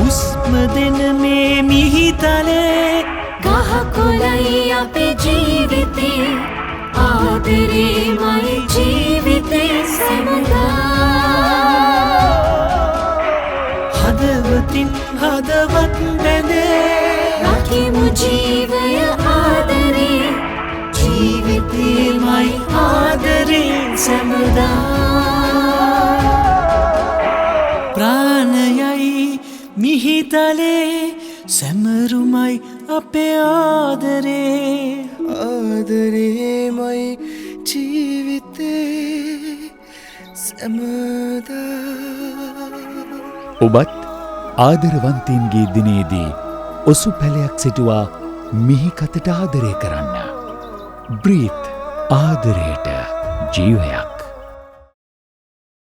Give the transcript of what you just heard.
හුස්ම දෙන මේ මිහිතලේ ගහකොළයි අපේ ජීවිතේ ආදරේමයි ජීවිතේ සැමදා හදවතින් හදවත් බැඳේ රකිමු ජීවය ආදරේ ජීවිතේමයි ආදරේ සැමදා ප්‍රාණයයි මිහිතලේ සැමරුමයි අපේ ආදරේ ආදරේමයි ජීවිතේ සැමදා ඔබත් ආදරවන්තයින්ගේ දිනේදී ඔසු පැලයක් සිටුවා මිහිකතට ආදරය කරන්න. බ්‍රීත් ආදරයට ජීවයක්.